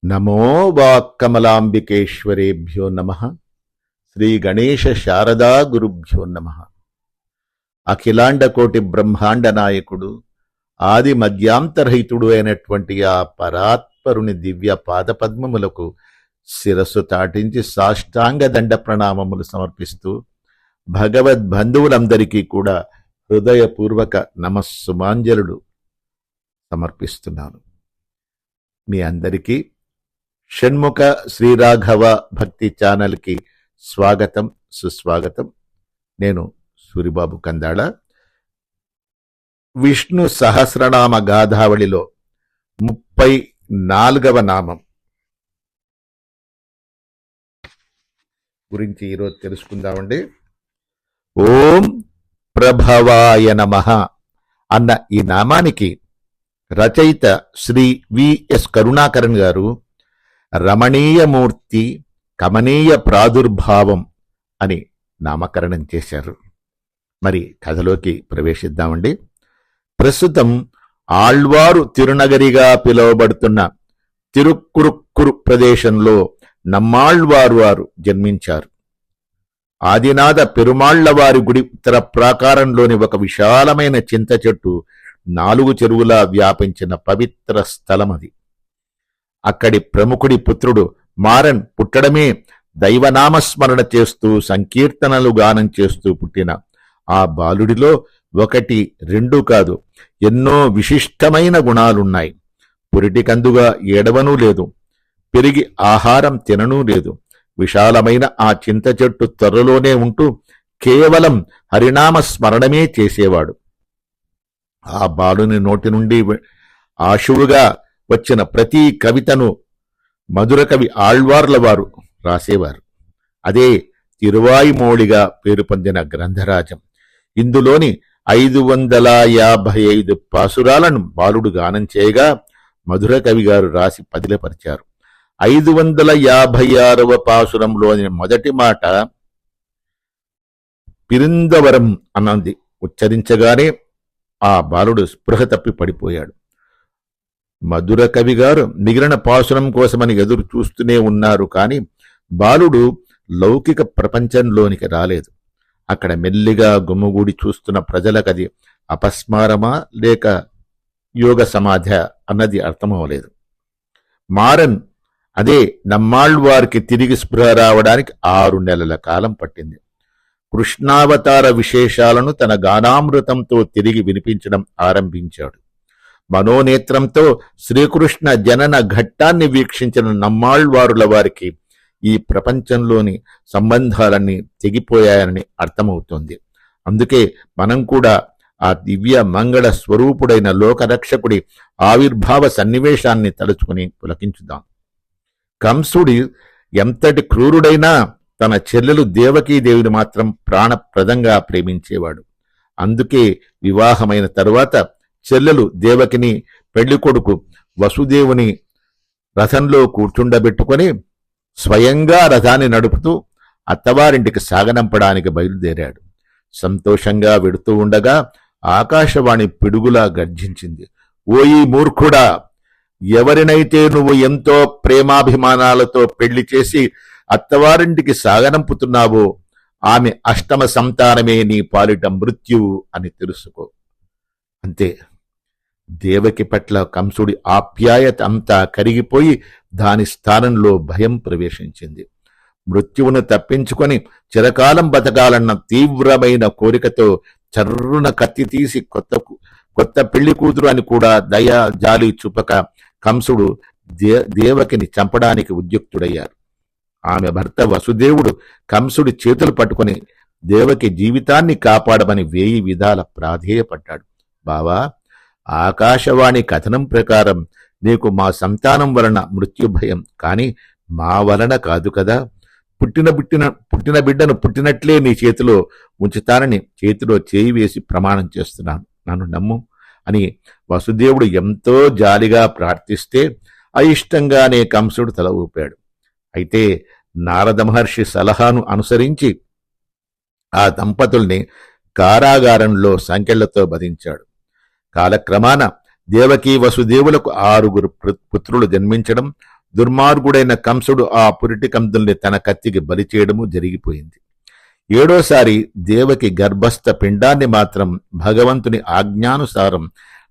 నమో వాక్కమలాంబికేశ్వరేభ్యో నమ. శ్రీ గణేశ శారదా గురుభ్యో నమ. అఖిలాండకోటి బ్రహ్మాండ నాయకుడు, ఆది మధ్యాంతరహితుడు అయినటువంటి ఆ పరాత్పరుని దివ్య పాదపద్మములకు శిరస్సు తాటించి సాష్టాంగ దండ ప్రణామములు సమర్పిస్తూ భగవద్బంధువులందరికీ కూడా హృదయపూర్వక నమస్సుమాంజలుడు సమర్పిస్తున్నాను. మీ అందరికీ షణ్ముఖ శ్రీరాఘవ భక్తి ఛానల్కి స్వాగతం, సుస్వాగతం. నేను సూరిబాబు కందాళ. విష్ణు సహస్రనామ గాథావళిలో 34వ నామం గురించి ఈరోజు తెలుసుకుందామండి. ఓం ప్రభవాయ నమః అన్న ఈ నామానికి రచయిత శ్రీ విఎస్ కరుణాకరన్ గారు రమణీయమూర్తి కమనీయ ప్రాదుర్భావం అని నామకరణం చేశారు. మరి కథలోకి ప్రవేశిద్దామండి. ప్రస్తుతం ఆళ్వారు తిరునగరిగా పిలువబడుతున్న తిరుక్కురుక్కురు ప్రదేశంలో నమ్మాళ్వారు వారు జన్మించారు. ఆదినాథ పెరుమాళ్లవారి గుడి ఉత్తర ప్రాకారంలోని ఒక విశాలమైన చింత చెట్టు 4 చెరువులా వ్యాపించిన పవిత్ర స్థలం అది. అక్కడి ప్రముఖుడి పుత్రుడు మారన్ పుట్టడమే దైవనామస్మరణ చేస్తూ సంకీర్తనలు గానం చేస్తూ పుట్టిన ఆ బాలుడిలో 1, 2 కాదు, ఎన్నో విశిష్టమైన గుణాలున్నాయి. పురిటికందుగా ఏడవనూ లేదు, పెరిగి ఆహారం తిననూ లేదు. విశాలమైన ఆ చింత చెట్టు త్వరలోనే ఉంటూ కేవలం హరినామ స్మరణమే చేసేవాడు. ఆ బాలుని నోటి నుండి ఆశువుగా వచ్చిన ప్రతి కవితను మధుర కవి ఆళ్వార్ల వారు రాసేవారు. అదే తిరువాయిమోళిగా పేరు పొందిన గ్రంథరాజం. ఇందులోని 555 పాసురాలను బాలుడు గానం చేయగా మధుర కవి గారు రాసి పదిలపరిచారు. 556వ పాసురంలోని మొదటి మాట పిరిందవరం అన్నది ఉచ్చరించగానే ఆ బాలుడు స్పృహ తప్పి పడిపోయాడు. మధుర కవి గారు మిగిలిన పాసురం కోసమని ఎదురు చూస్తూనే ఉన్నారు. కాని బాలుడు లౌకిక ప్రపంచంలోనికి రాలేదు. అక్కడ మెల్లిగా గుమ్ముగూడి చూస్తున్న ప్రజలకది అపస్మారమా లేక యోగ సమాధి అన్నది అర్థమవలేదు. మారన్ అదే నమ్మాళ్వారికి తిరిగి స్పృహ రావడానికి 6 నెలల కాలం పట్టింది. కృష్ణావతార విశేషాలను తన గానామృతంతో తిరిగి వినిపించడం ఆరంభించాడు. మనోనేత్రంతో శ్రీకృష్ణ జనన ఘట్టాన్ని వీక్షించిన నమ్మాళ్వారుల వారికి ఈ ప్రపంచంలోని సంబంధాలన్నీ తెగిపోయాయని అర్థమవుతోంది. అందుకే మనం కూడా ఆ దివ్య మంగళ స్వరూపుడైన లోకరక్షకుడి ఆవిర్భావ సన్నివేశాన్ని తలుచుకుని పులకించుదాం. కంసుడి ఎంతటి క్రూరుడైనా తన చెల్లెలు దేవకీదేవిని మాత్రం ప్రాణప్రదంగా ప్రేమించేవాడు. అందుకే వివాహమైన తరువాత చెల్లెలు దేవకిని పెళ్లికొడుకు వసుదేవుని రథంలో కూర్చుండబెట్టుకొని స్వయంగా రథాన్ని నడుపుతూ అత్తవారింటికి సాగనంపడానికి బయలుదేరాడు. సంతోషంగా వెడుతూ ఉండగా ఆకాశవాణి పిడుగులా గర్జించింది. ఓయి మూర్ఖుడా, ఎవరినైతే నువ్వు ఎంతో ప్రేమాభిమానాలతో పెళ్లి చేసి అత్తవారింటికి సాగనంపుతున్నావో ఆమె అష్టమ సంతానమే నీ పాలిట మృత్యువు అని తెలుసుకో. అంతే. దేవకి పట్ల కంసుడి ఆప్యాయత అంతా కరిగిపోయి దాని స్థానంలో భయం ప్రవేశించింది. మృత్యువును తప్పించుకొని చిరకాలం బతకాలన్న తీవ్రమైన కోరికతో చర్రున కత్తి తీసి కొత్త పెళ్లి కూతురు అని కూడా దయ జాలి చూపక కంసుడు దేవకిని చంపడానికి ఉద్యుక్తుడయ్యారు. ఆమె భర్త వసుదేవుడు కంసుడి చేతులు పట్టుకుని దేవకి జీవితాన్ని కాపాడమని 1000 విధాల ప్రాధేయపడ్డాడు. బావా, ఆకాశవాణి కథనం ప్రకారం నీకు మా సంతానం వలన మృత్యుభయం, కాని మా వలన కాదు కదా. పుట్టిన బిడ్డను పుట్టినట్లే నీ చేతిలో ఉంచుతానని చేతిలో చేయి వేసి ప్రమాణం చేస్తున్నాను, నన్ను నమ్ము అని వసుదేవుడు ఎంతో జాలిగా ప్రార్థిస్తే అయిష్టంగానే కంసుడు తల ఊపాడు. అయితే నారద మహర్షి సలహాను అనుసరించి ఆ దంపతుల్ని కారాగారంలో సంకెళ్లతో బంధించాడు. కాలక్రమాన దేవకీ వసుదేవులకు 6 పుత్రులు జన్మించడం, దుర్మార్గుడైన కంసుడు ఆ పురిటికందుల్ని తన కత్తికి బలి చేయడము జరిగిపోయింది. ఏడోసారి దేవకి గర్భస్థ పిండాన్ని మాత్రం భగవంతుని ఆజ్ఞానుసారం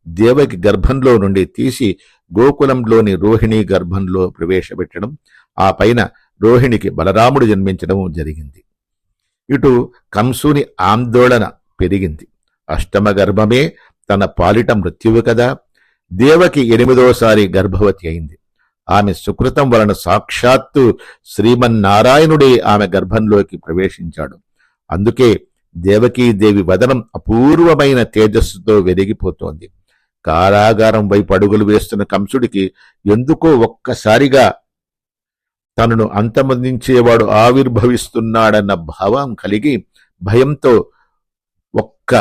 దేవకి గర్భంలో నుండి తీసి గోకులంలోని రోహిణి గర్భంలో ప్రవేశపెట్టడం, ఆ పైన రోహిణికి బలరాముడు జన్మించడం జరిగింది. ఇటు కంసుని ఆందోళన పెరిగింది. అష్టమ గర్భమే తన పాలిట మృత్యువు కదా. దేవకి 8వసారి గర్భవతి అయింది. ఆమె సుకృతం వలన సాక్షాత్తు శ్రీమన్నారాయణుడే ఆమె గర్భంలోకి ప్రవేశించాడు. అందుకే దేవకీదేవి వదనం అపూర్వమైన తేజస్సుతో వెలిగిపోతోంది. కారాగారం వైపు అడుగులు వేస్తున్న కంసుడికి ఎందుకో ఒక్కసారిగా తనను అంతమొందించేవాడు ఆవిర్భవిస్తున్నాడన్న భావం కలిగి భయంతో ఒక్క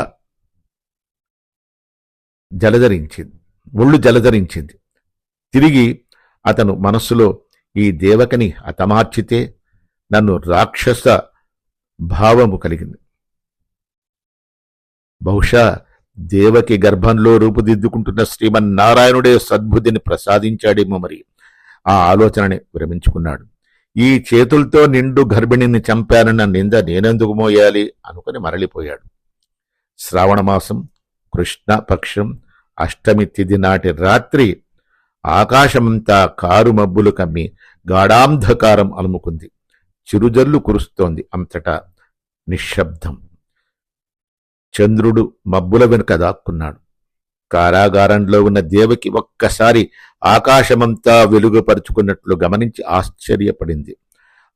ఒళ్ళు జలధరించింది. తిరిగి అతను మనస్సులో ఈ దేవకని హతమార్చితే నన్ను రాక్షస భావము కలిగింది. బహుశా దేవకి గర్భంలో రూపుదిద్దుకుంటున్న శ్రీమన్నారాయణుడే సద్బుద్ధిని ప్రసాదించాడేమో మరి. ఆ ఆలోచనని విరమించుకున్నాడు. ఈ చేతులతో నిండు గర్భిణిని చంపానన్న నింద నేనెందుకు మోయాలి అనుకుని మరలిపోయాడు. శ్రావణమాసం కృష్ణపక్షం అష్టమి తిథి నాటి రాత్రి ఆకాశమంతా కారు మబ్బులు కమ్మి గాఢాంధకారం అలుముకుంది. చిరుజల్లు కురుస్తోంది. అంతటా నిశ్శబ్దం. చంద్రుడు మబ్బుల వెనుక దాక్కున్నాడు. కారాగారంలో ఉన్న దేవకి ఒక్కసారి ఆకాశమంతా వెలుగుపరుచుకున్నట్లు గమనించి ఆశ్చర్యపడింది.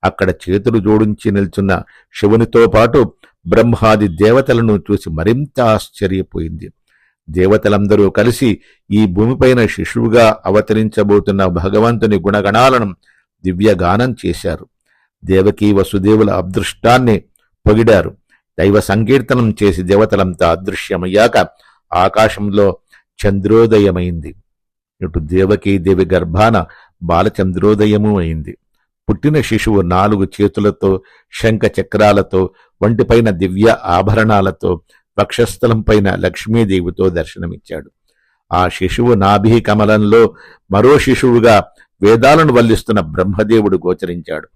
అక్కడ చేతులు జోడించి నిల్చున్న శివునితో పాటు బ్రహ్మాది దేవతలను చూసి మరింత ఆశ్చర్యపోయింది. దేవతలందరూ కలిసి ఈ భూమిపైన శిశువుగా అవతరించబోతున్న భగవంతుని గుణగణాలను దివ్యగానం చేశారు. దేవకీ వసుదేవుల అదృష్టాన్ని పొగిడారు. దైవ సంకీర్తనం చేసి దేవతలంతా అదృశ్యమయ్యాక ఆకాశంలో చంద్రోదయమైంది. ఇటు దేవకీదేవి గర్భాన బాలచంద్రోదయము అయింది. పుట్టిన శిశువు 4 చేతులతో, శంఖ చక్రాలతో, వంటిపైన దివ్య ఆభరణాలతో, వక్షస్థలంపైన లక్ష్మీదేవితో దర్శనమిచ్చాడు. ఆ శిశువు నాభి కమలంలో మరో శిశువుగా వేదాలను వల్లిస్తున్న బ్రహ్మదేవుడు గోచరించాడు.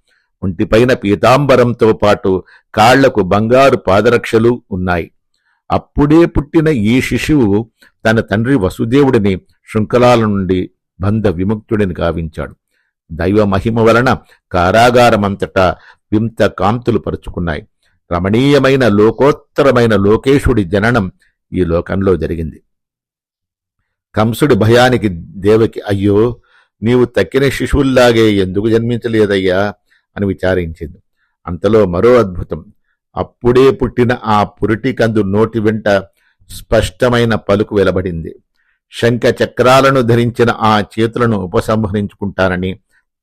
ఒంటిపైన పీతాంబరంతో పాటు కాళ్లకు బంగారు పాదరక్షలు ఉన్నాయి. అప్పుడే పుట్టిన ఈ శిశువు తన తండ్రి వసుదేవుడిని శృంఖలాల నుండి బంధ విముక్తుడిని గావించాడు. దైవ మహిమ వలన కారాగారమంతటా వింత కాంతులు పరుచుకున్నాయి. రమణీయమైన లోకోత్తరమైన లోకేశుడి జననం ఈ లోకంలో జరిగింది. కంసుడి భయానికి దేవకి, అయ్యో, నీవు తక్కిన శిశువుల్లాగే ఎందుకు జన్మించలేదయ్యా అని విచారించింది. అంతలో మరో అద్భుతం. అప్పుడే పుట్టిన ఆ పురిటికందు నోటి వెంట స్పష్టమైన పలుకు వెలబడింది. శంఖ చక్రాలను ధరించిన ఆ చేతులను ఉపసంహరించుకుంటానని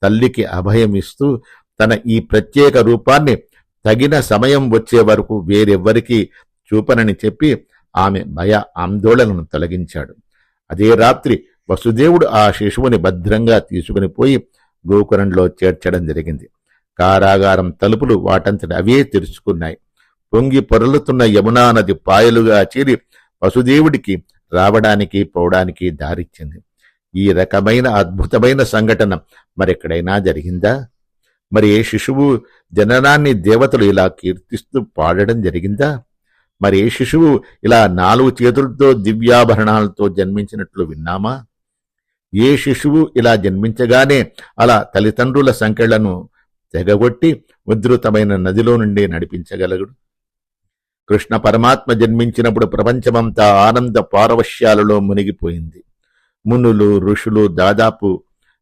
తల్లికి అభయం ఇస్తూ తన ఈ ప్రత్యేక రూపాన్ని తగిన సమయం వచ్చే వరకు వేరెవ్వరికీ చూపనని చెప్పి ఆమె భయ ఆందోళనను తొలగించాడు. అదే రాత్రి వసుదేవుడు ఆ శిశువుని భద్రంగా తీసుకుని పోయి గోకులంలో చేర్చడం జరిగింది. కారాగారం తలుపులు వాటంతట అవే తెరుచుకున్నాయి. పొంగి పొరలుతున్న యమునా నది పాయలుగా చీరి వసుదేవుడికి రావడానికి పోవడానికి దారిచ్చింది. ఈ రకమైన అద్భుతమైన సంఘటన మరెక్కడైనా జరిగిందా? మరి ఏ శిశువు జననాన్ని దేవతలు ఇలా కీర్తిస్తూ పాడడం జరిగిందా? మరి ఏ శిశువు ఇలా 4 చేతులతో దివ్యాభరణాలతో జన్మించినట్లు విన్నామా? ఏ శిశువు ఇలా జన్మించగానే అలా తల్లిదండ్రుల సంకెళ్లను తెగగొట్టి ఉద్ధృతమైన నదిలో నుండి నడిపించగలడు? కృష్ణ పరమాత్మ జన్మించినప్పుడు ప్రపంచమంతా ఆనంద పారవశ్యాలలో మునిగిపోయింది. మునులు, ఋషులు దాదాపు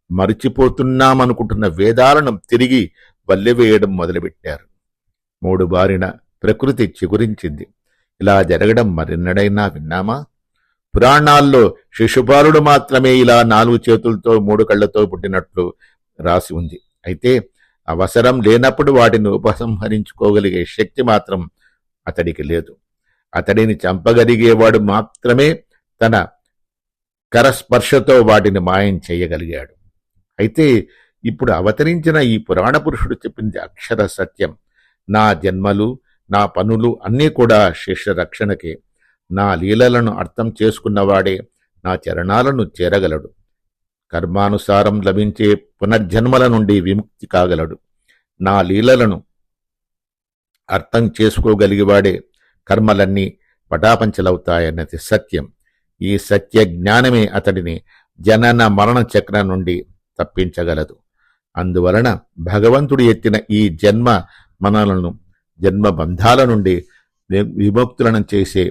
మరిచిపోతున్నామనుకుంటున్న వేదాలను తిరిగి వల్లెవేయడం మొదలుపెట్టారు. 3 బారిన ప్రకృతి చిగురించింది. ఇలా జరగడం మరెన్నడైనా విన్నామా? పురాణాల్లో శిశుపాలుడు మాత్రమే ఇలా 4 చేతులతో 3 కళ్లతో పుట్టినట్లు రాసి ఉంది. అయితే అవసరం లేనప్పుడు వాటిని ఉపసంహరించుకోగలిగే శక్తి మాత్రం అతడికి లేదు. అతడిని చంపగలిగేవాడు మాత్రమే తన కరస్పర్శతో వాటిని మాయం చేయగలిగాడు. అయితే ఇప్పుడు అవతరించిన ఈ పురాణ పురుషుడు చెప్పింది అక్షర సత్యం. నా జన్మలు, నా పనులు అన్నీ కూడా శిష్య రక్షణకే. నా లీలలను అర్థం చేసుకున్నవాడే నా చరణాలను చేరగలడు. కర్మానుసారం లభించే పునర్జన్మల నుండి విముక్తి కాగలడు. నా లీలలను అర్థం చేసుకోగలిగేవాడే కర్మలన్నీ పటాపంచలవుతాయన్నది సత్యం. ఈ సత్య జ్ఞానమే అతడిని జనన మరణ చక్రం నుండి తప్పించగలదు. అందువలన భగవంతుడు ఎత్తిన ఈ జన్మ మనలను జన్మ బంధాల నుండి విముక్తులను చేసే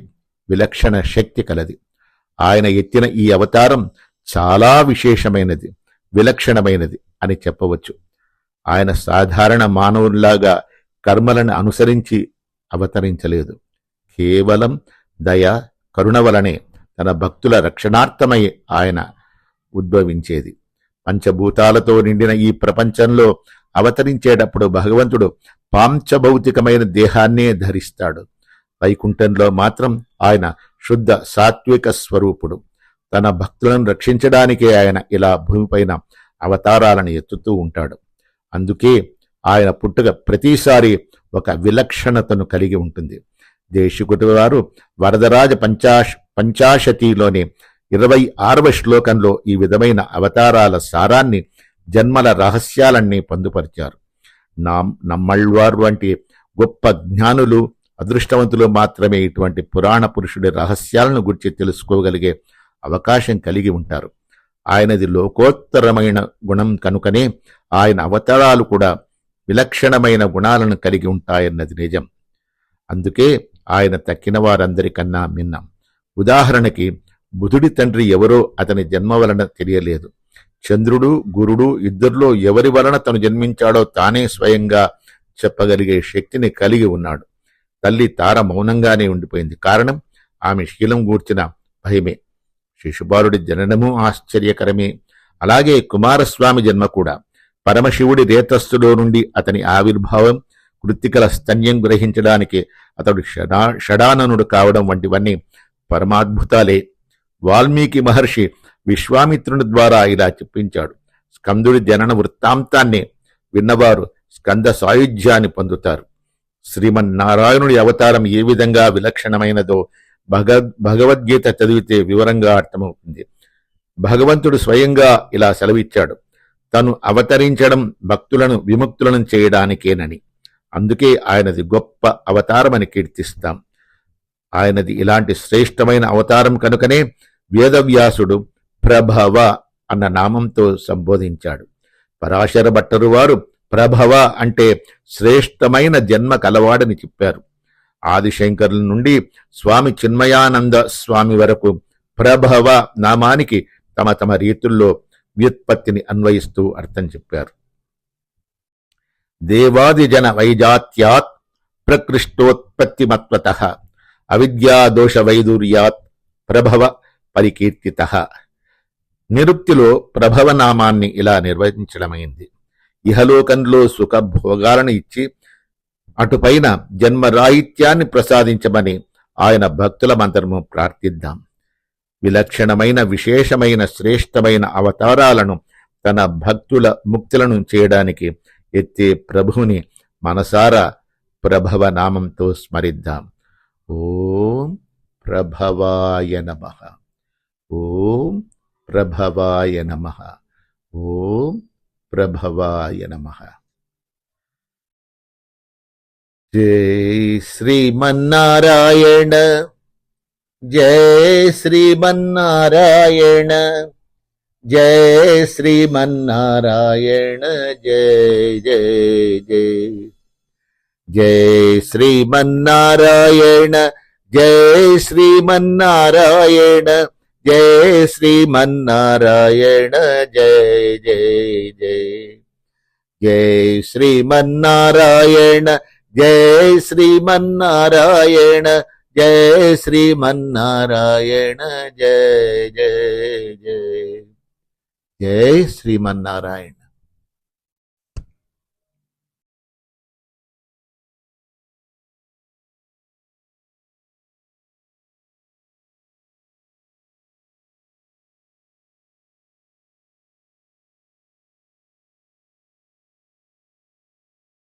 విలక్షణ శక్తి కలది. ఆయన ఎత్తిన ఈ అవతారం చాలా విశేషమైనది, విలక్షణమైనది అని చెప్పవచ్చు. ఆయన సాధారణ మానవుల్లాగా కర్మలను అనుసరించి అవతరించలేదు. కేవలం దయ, కరుణ వలనే తన భక్తుల రక్షణార్థమై ఆయన ఉద్భవించేది. పంచభూతాలతో నిండిన ఈ ప్రపంచంలో అవతరించేటప్పుడు భగవంతుడు పాంచభౌతికమైన దేహాన్నే ధరిస్తాడు. వైకుంఠంలో మాత్రం ఆయన శుద్ధ సాత్విక స్వరూపుడు. తన భక్తులను రక్షించడానికే ఆయన ఇలా భూమిపైన అవతారాలను ఎత్తుతూ ఉంటాడు. అందుకే ఆయన పుట్టుక ప్రతిసారి ఒక విలక్షణతను కలిగి ఉంటుంది. దేశికుడి వారు వరదరాజ పంచాశతిలోని 26వ శ్లోకంలో ఈ విధమైన అవతారాల సారాన్ని, జన్మల రహస్యాలన్నీ పొందుపరిచారు. నమ్మళ్వారు వంటి గొప్ప జ్ఞానులు, అదృష్టవంతులు మాత్రమే ఇటువంటి పురాణ పురుషుడి రహస్యాలను గురించి తెలుసుకోగలిగే అవకాశం కలిగి ఉంటారు. ఆయనది లోకోత్తరమైన గుణం కనుకనే ఆయన అవతారాలు కూడా విలక్షణమైన గుణాలను కలిగి ఉంటాయన్నది నిజం. అందుకే ఆయన తక్కిన వారందరికన్నా భిన్నం. ఉదాహరణకి బుధుడి తండ్రి ఎవరో అతని జన్మ వలన తెలియలేదు. చంద్రుడు, గురుడు ఇద్దరిలో ఎవరి వలన తను జన్మించాడో తానే స్వయంగా చెప్పగలిగే శక్తిని కలిగి ఉన్నాడు. తల్లి తార మౌనంగానే ఉండిపోయింది. కారణం ఆమె శీలం గూర్చిన భయమే. శిశుబాలుడి జననము ఆశ్చర్యకరమే. అలాగే కుమారస్వామి జన్మ కూడా. పరమశివుడి రేతస్థులో నుండి అతని ఆవిర్భావం, కృత్తికల స్తన్యం గ్రహించడానికి అతడు షడాననుడు కావడం వంటివన్నీ పరమాద్భుతాలే. వాల్మీకి మహర్షి విశ్వామిత్రుని ద్వారా ఇలా చెప్పించాడు. స్కందుడి జనన వృత్తాంతాన్ని విన్నవారు స్కంద సాయుధ్యాన్ని పొందుతారు. శ్రీమన్నారాయణుడి అవతారం ఏ విధంగా విలక్షణమైనదో భగవద్గీత చదివితే వివరంగా అర్థమవుతుంది. భగవంతుడు స్వయంగా ఇలా సెలవిచ్చాడు, తను అవతరించడం భక్తులను విముక్తులను చేయడానికేనని. అందుకే ఆయనది గొప్ప అవతారమని కీర్తిస్తాం. ఆయనది ఇలాంటి శ్రేష్టమైన అవతారం కనుకనే వేదవ్యాసుడు ప్రభవ అన్న నామంతో సంబోధించాడు. పరాశర భట్టరు వారు ప్రభవ అంటే శ్రేష్టమైన జన్మ కలవాడని చెప్పారు. ఆదిశంకరుల నుండి స్వామి చిన్మయానంద స్వామి వరకు ప్రభవ నామానికి తమ తమ రీతుల్లో వ్యుత్పత్తిని అన్వయిస్తూ అర్థం చెప్పారు. దేవాదిజన వైజాత్యాత్ ప్రకృష్టోత్పత్తిమత్వతః అవిద్యాదోష వైదూర్యాత్ ప్రభవ పరికీర్తితః. నిరుక్తిలో ప్రభవ నామాన్ని ఇలా నిర్వచించడమైంది. ఇహలోకంలో సుఖభోగాలను ఇచ్చి అటుపైన జన్మరాహిత్యాన్ని ప్రసాదించమని ఆయన భక్తుల మంత్రము ప్రార్థిద్దాం. విలక్షణమైన విశేషమైన శ్రేష్టమైన అవతారాలను తన భక్తుల ముక్తులను చేయడానికి ఎత్తే ప్రభువుని మనసారా ప్రభవ నామంతో స్మరిద్దాం. ఓం ప్రభవాయ నమః. ఓం ప్రభవాయ నమః. ఓం ప్రభవాయ నమః. జై శ్రీమన్నారాయణ, జై శ్రీమన్నారాయణ, జై శ్రీమన్నారాయణ, జై జై జై. జై శ్రీమన్నారాయణ, జై శ్రీమన్నారాయణ, జై శ్రీమన్నారాయణ, జై జై జై. జై శ్రీమన్నారాయణ, జై శ్రీమన్నారాయణ, జై శ్రీమన్నారాయణ, జై జై జై. జై శ్రీమన్నారాయణ.